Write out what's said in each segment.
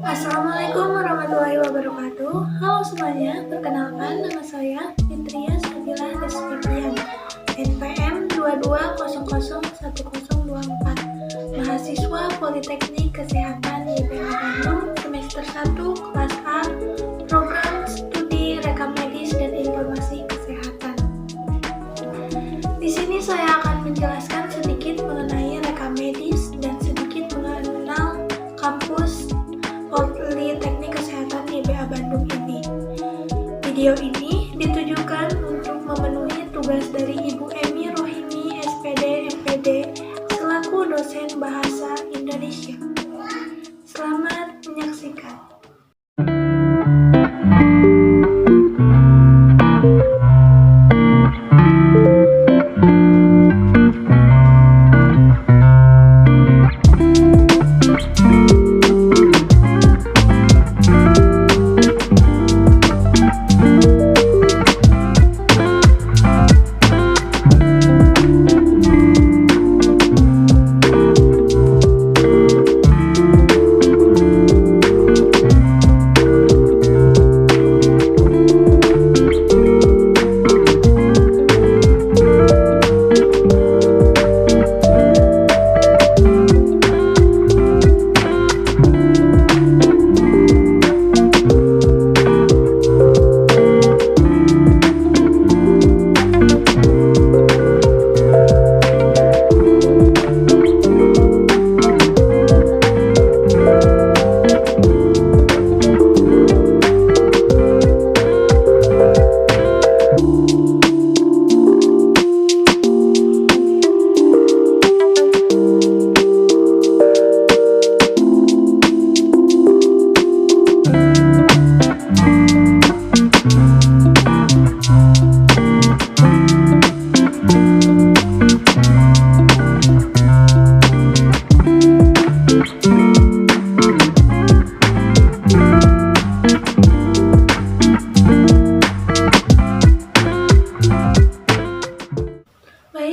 Assalamualaikum warahmatullahi wabarakatuh. Halo semuanya, perkenalkan nama saya Fitria Sabila Rizfitrian, NPM 22001024, mahasiswa Politeknik Kesehatan YPH Bandung, semester 1, kelas A, program studi rekam medis dan informasi kesehatan. Di sini saya akan menjelaskan sedikit mengenai rekam medis dan sedikit mengenal kampus Politeknik Kesehatan YPH Bandung ini. Video ini ditujukan untuk memenuhi tugas dari Ibu Emi Rohini, SPD, MPD, selaku dosen Bahasa Indonesia. Selamat menyaksikan.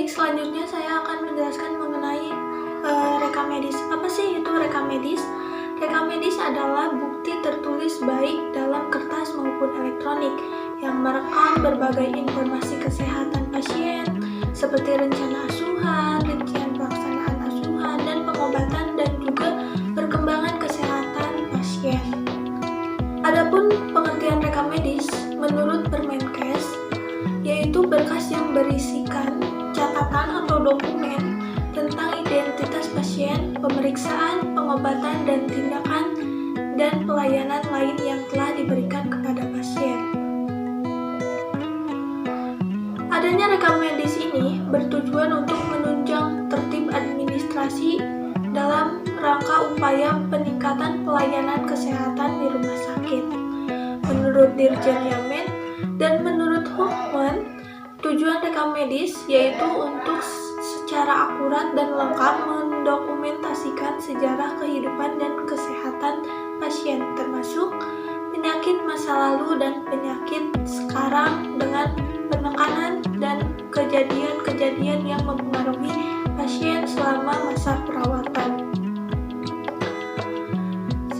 Selanjutnya saya akan menjelaskan mengenai rekam medis. Apa sih itu rekam medis? Rekam medis adalah bukti tertulis baik dalam kertas maupun elektronik yang merekam berbagai informasi kesehatan pasien seperti rencana asuhan, rincian pelaksanaan asuhan, dan pengobatan dan juga perkembangan kesehatan pasien. Adapun pengertian rekam medis menurut Permenkes yaitu berkas yang berisikan catatan atau dokumen tentang identitas pasien, pemeriksaan, pengobatan, dan tindakan dan pelayanan lain yang telah diberikan kepada pasien. Adanya rekam medis ini bertujuan untuk menunjang tertib administrasi dalam rangka upaya peningkatan pelayanan kesehatan di rumah sakit. Menurut Dirjen Yamen dan menurut Hukman, tujuan rekam medis yaitu untuk secara akurat dan lengkap mendokumentasikan sejarah kehidupan dan kesehatan pasien, termasuk penyakit masa lalu dan penyakit sekarang dengan penekanan dan kejadian-kejadian yang mempengaruhi pasien selama masa perawatan.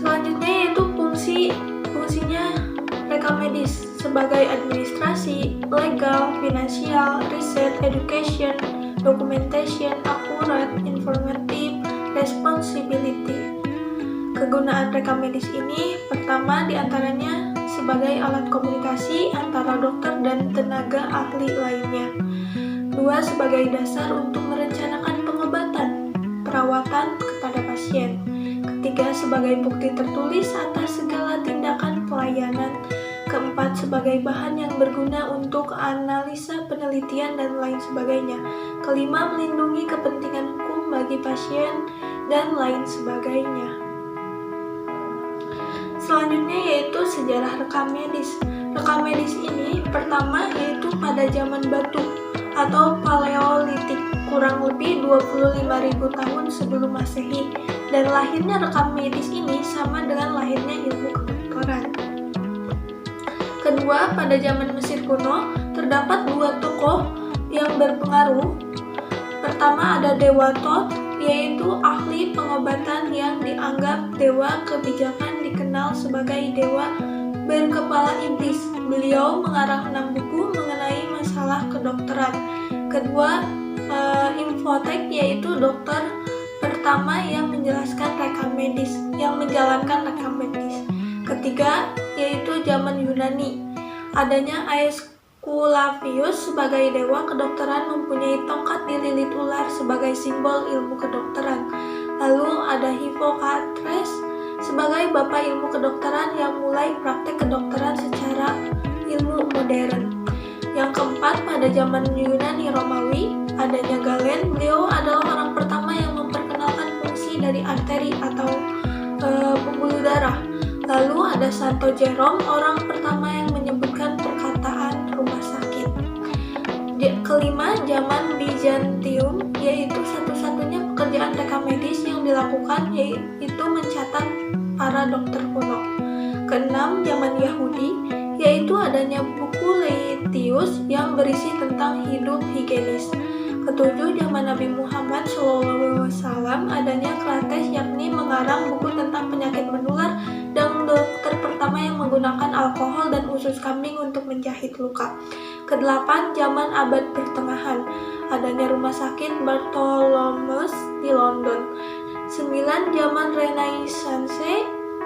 Selanjutnya yaitu fungsinya rekam medis sebagai administrasi, legal, finansial, riset, education, documentation, akurat, informatif, responsibility. Kegunaan rekam medis ini pertama diantaranya sebagai alat komunikasi antara dokter dan tenaga ahli lainnya. Dua, sebagai dasar untuk merencanakan pengobatan, perawatan kepada pasien. Ketiga, sebagai bukti tertulis atas segala tindakan pelayanan. Keempat, sebagai bahan yang berguna untuk analisa penelitian dan lain sebagainya. Kelima, melindungi kepentingan hukum bagi pasien dan lain sebagainya. Selanjutnya yaitu sejarah rekam medis. Rekam medis ini pertama yaitu pada zaman batu atau paleolitik, kurang lebih 25.000 tahun sebelum Masehi, dan lahirnya rekam medis ini sama dengan lahirnya ilmu kedokteran. Kedua, pada zaman Mesir kuno terdapat dua tokoh yang berpengaruh. Pertama ada Dewa Thoth yaitu ahli pengobatan yang dianggap dewa kebijakan, dikenal sebagai dewa berkepala iblis. Beliau mengarang 6 buku mengenai masalah kedokteran. Kedua, Infotech, yaitu dokter pertama yang menjelaskan rekam medis, yang menjalankan rekam medis. Ketiga, yaitu zaman Yunani. Adanya Aesculapius sebagai dewa kedokteran mempunyai tongkat dililit ular sebagai simbol ilmu kedokteran. Lalu ada Hippocrates sebagai bapak ilmu kedokteran yang mulai praktek kedokteran secara ilmu modern. Yang keempat, pada zaman Yunani Romawi, adanya Galen. Beliau adalah orang pertama yang memperkenalkan fungsi dari arteri atau pembuluh darah. Lalu ada Santo Jerome, orang pertama yang menyebutkan perkataan rumah sakit. Kelima, zaman Bizantium, yaitu satu-satunya pekerjaan rekam medis yang dilakukan, yaitu mencatat para dokter kuno. Keenam, zaman Yahudi, yaitu adanya buku Laetius yang berisi tentang hidup higienis. Ketujuh, zaman Nabi Muhammad SAW, adanya Krates, yakni mengarang buku tentang penyakit menular dan dokter pertama yang menggunakan alkohol dan usus kambing untuk menjahit luka. Kedelapan, zaman abad pertengahan, adanya rumah sakit Bartholomeus di London. 9, zaman Renaissance,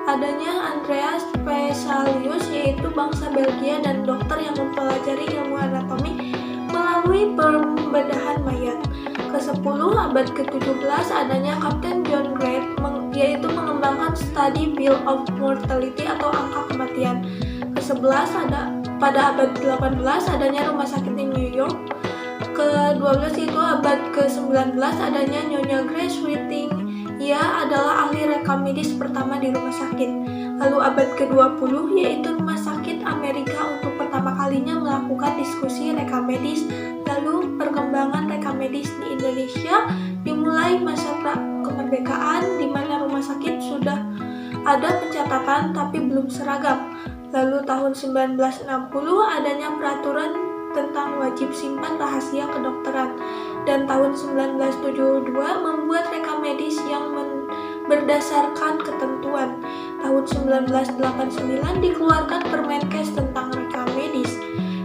adanya Andreas Vesalius, yaitu bangsa Belgia dan dokter yang mempelajari ilmu anatomi melalui pembedahan mayat. Ke-10, abad ke-17, adanya Kapten John Gray, yaitu mengembangkan study bill of mortality atau angka kematian. Ke-11, pada abad ke-18, adanya rumah sakit di New York. Ke-12 itu abad ke-19, adanya Nyonya Grace Whiting. Ia adalah ahli rekam medis pertama di rumah sakit. Lalu abad ke-20, yaitu rumah sakit Amerika untuk pertama kalinya melakukan diskusi rekam medis. Lalu perkembangan rekam medis di Indonesia dimulai masa kemerdekaan, di mana rumah sakit sudah ada pencatatan tapi belum seragam. Lalu tahun 1960 adanya peraturan tentang wajib simpan rahasia kedokteran, dan tahun 1972 membuat rekam medis yang berdasarkan ketentuan. Tahun 1989 dikeluarkan Permenkes tentang rekam medis.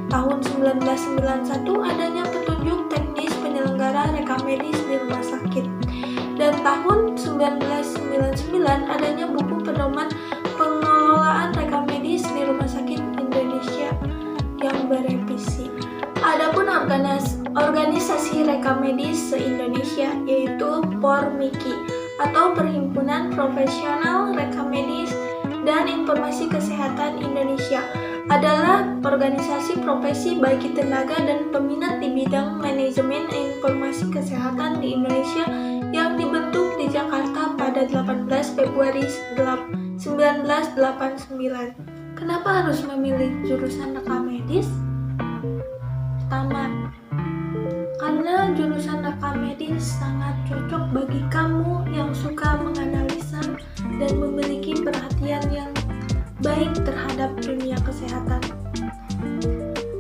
Tahun 1991 adanya petunjuk teknis penyelenggara rekam medis di rumah sakit. Dan tahun 1999 adanya buku pedoman pengelolaan rekam medis di rumah sakit Indonesia yang berevisi. Adapun organisasi rekam medis se-Indonesia, yaitu PORMIKI atau Perhimpunan Profesional Rekam Medis dan Informasi Kesehatan Indonesia, adalah organisasi profesi bagi tenaga dan peminat di bidang manajemen informasi kesehatan di Indonesia yang dibentuk di Jakarta pada 18 Februari 1989. Kenapa harus memilih jurusan rekam medis? Pertama, karena jurusan rekam medis sangat cocok bagi kamu yang suka menganalisa dan memiliki perhatian yang baik terhadap dunia kesehatan.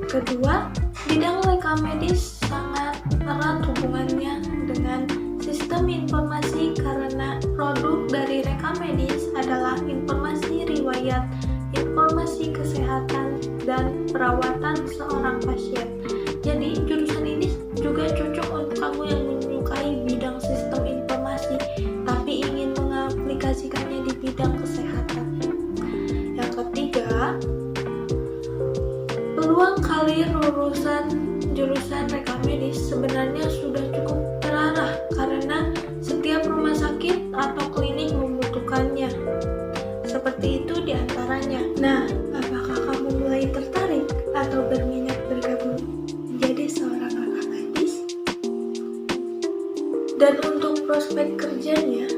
Kedua, bidang rekam medis sangat erat hubungannya dengan sistem informasi karena produk dari rekam medis adalah informasi riwayat, informasi kesehatan, dan perawatan seorang pasien. Jadi jurusan ini juga cocok untuk kamu yang menyukai bidang sistem informasi tapi ingin mengaplikasikannya di bidang kesehatan. Yang ketiga, peluang karir lulusan jurusan rekam medis sebenarnya sudah cukup terarah karena setiap rumah sakit atau klinik membutuhkannya. Seperti itu diantaranya. Nah, apakah kamu mulai tertarik atau berminat bergabung menjadi seorang rekam medis? Dan untuk prospek kerjanya,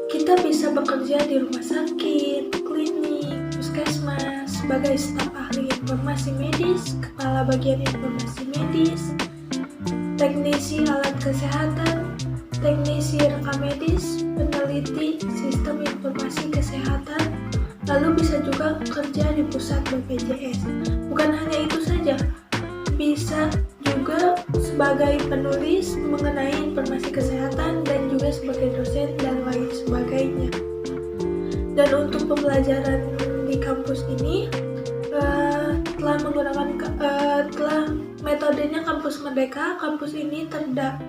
kita bisa bekerja di rumah sakit, klinik, puskesmas, sebagai staf ahli informasi medis, kepala bagian informasi medis, teknisi alat kesehatan, teknisi rekam medis, peneliti sistem informasi kesehatan, lalu bisa juga kerja di pusat BPJS. Bukan hanya itu saja, bisa juga sebagai penulis mengenai informasi kesehatan dan juga sebagai dosen dan lain sebagainya. Dan untuk pembelajaran di kampus ini telah menggunakan metodenya kampus merdeka. Kampus ini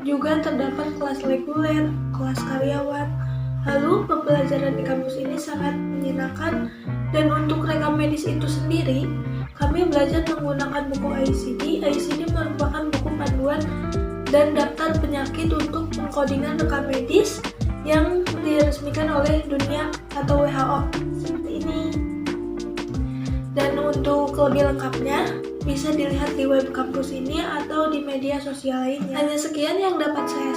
juga terdapat kelas reguler, kelas karyawan. Lalu pembelajaran di kampus ini sangat menyenangkan. Dan untuk rekam medis itu sendiri, kami belajar menggunakan buku ICD. ICD merupakan buku panduan dan daftar penyakit untuk pengkodingan rekam medis yang diresmikan oleh dunia atau WHO seperti ini. Dan untuk lebih lengkapnya bisa dilihat di web kampus ini atau di media sosial lainnya. Hanya sekian yang dapat saya